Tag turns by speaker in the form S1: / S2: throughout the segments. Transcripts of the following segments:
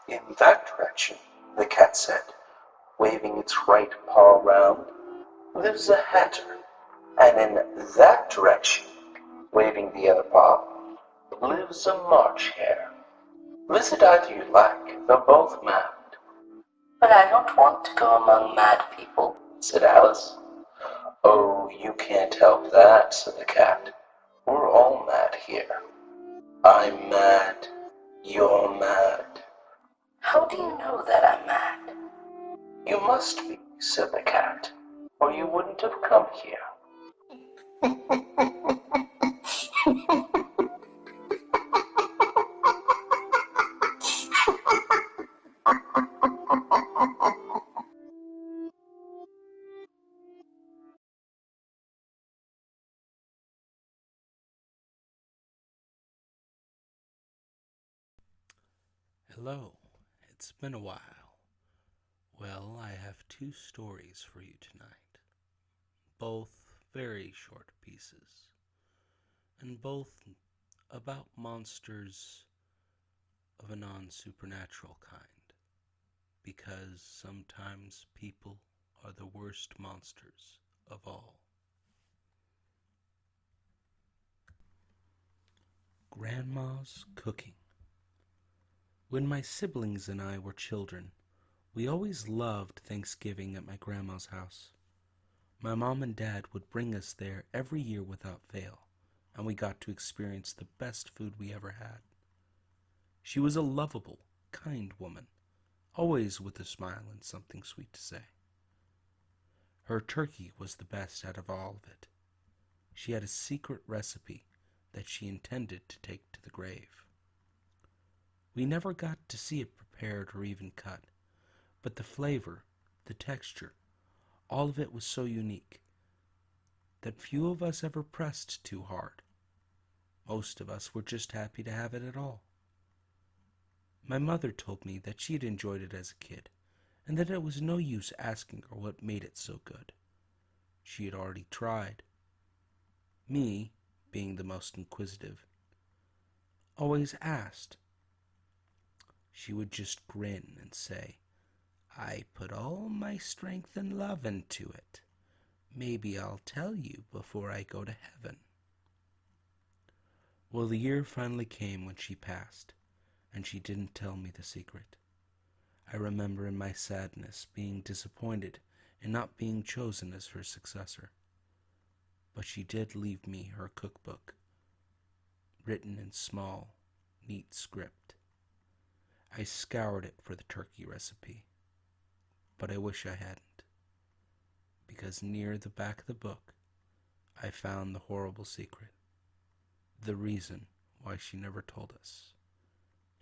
S1: In that direction, the cat said, waving its right paw round, lives a hatter, and in that direction, waving the other paw, lives a March hare. Visit either you like, they're both mad. But I don't want to go among mad people, said Alice. Oh, you can't help that, said the cat. We're all mad here. I'm mad. You're mad. How do you know that I'm mad? You must be, said the cat, or you wouldn't have come here.
S2: Hello, it's been a while. Well, I have two stories for you tonight, both very short pieces, and both about monsters of a non supernatural kind, because sometimes people are the worst monsters of all. Grandma's cooking. When my siblings and I were children, we always loved Thanksgiving at my grandma's house. My mom and dad would bring us there every year without fail, and we got to experience the best food we ever had. She was a lovable, kind woman, always with a smile and something sweet to say. Her turkey was the best out of all of it. She had a secret recipe that she intended to take to the grave. We never got to see it prepared or even cut, but the flavor, the texture, all of it was so unique that few of us ever pressed too hard. Most of us were just happy to have it at all. My mother told me that she had enjoyed it as a kid, and that it was no use asking her what made it so good. She had already tried. Me, being the most inquisitive, always asked. She would just grin and say, I put all my strength and love into it. Maybe I'll tell you before I go to heaven. Well, the year finally came when she passed, and she didn't tell me the secret. I remember in my sadness being disappointed in not being chosen as her successor. But she did leave me her cookbook, written in small, neat script. I scoured it for the turkey recipe, but I wish I hadn't, because near the back of the book I found the horrible secret, the reason why she never told us,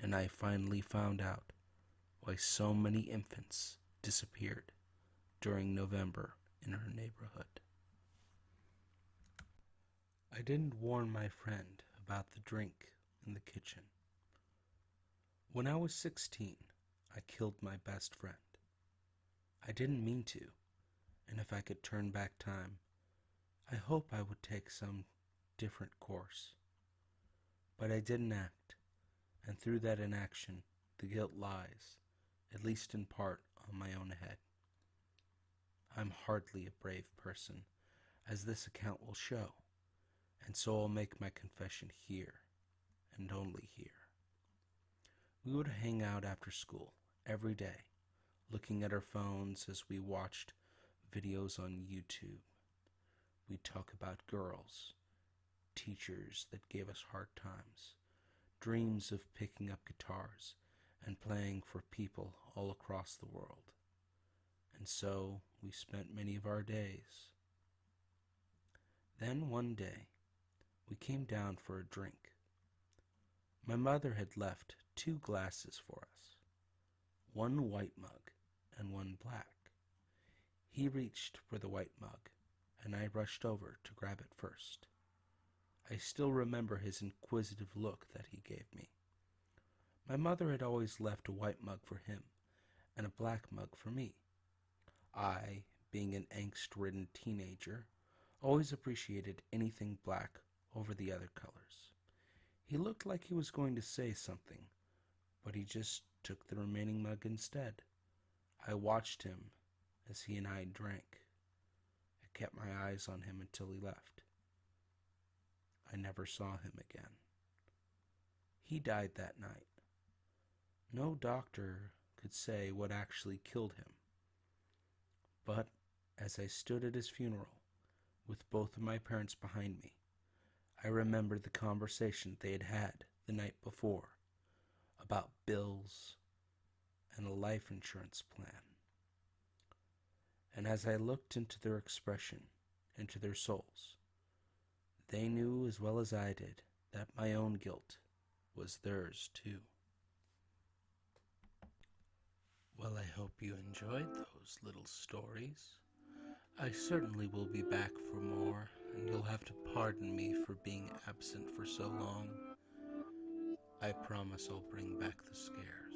S2: and I finally found out why so many infants disappeared during November in her neighborhood. I didn't warn my friend about the drink in the kitchen. When I was 16, I killed my best friend. I didn't mean to, and if I could turn back time, I hope I would take some different course. But I didn't act, and through that inaction, the guilt lies, at least in part, on my own head. I'm hardly a brave person, as this account will show, and so I'll make my confession here, and only here. We would hang out after school, every day, looking at our phones as we watched videos on YouTube. We'd talk about girls, teachers that gave us hard times, dreams of picking up guitars and playing for people all across the world. And so we spent many of our days. Then one day, we came down for a drink. My mother had left 2 glasses for us, one white mug and one black. He reached for the white mug, and I rushed over to grab it first. I still remember his inquisitive look that he gave me. My mother had always left a white mug for him and a black mug for me. I, being an angst-ridden teenager, always appreciated anything black over the other colors. He looked like he was going to say something, but he just took the remaining mug instead. I watched him as he and I drank. I kept my eyes on him until he left. I never saw him again. He died that night. No doctor could say what actually killed him. But as I stood at his funeral, with both of my parents behind me, I remembered the conversation they had had the night before about bills and a life insurance plan. And as I looked into their expression, into their souls, they knew as well as I did that my own guilt was theirs too. Well, I hope you enjoyed those little stories. I certainly will be back for more, and you'll have to pardon me for being absent for so long. I promise I'll bring back the scares.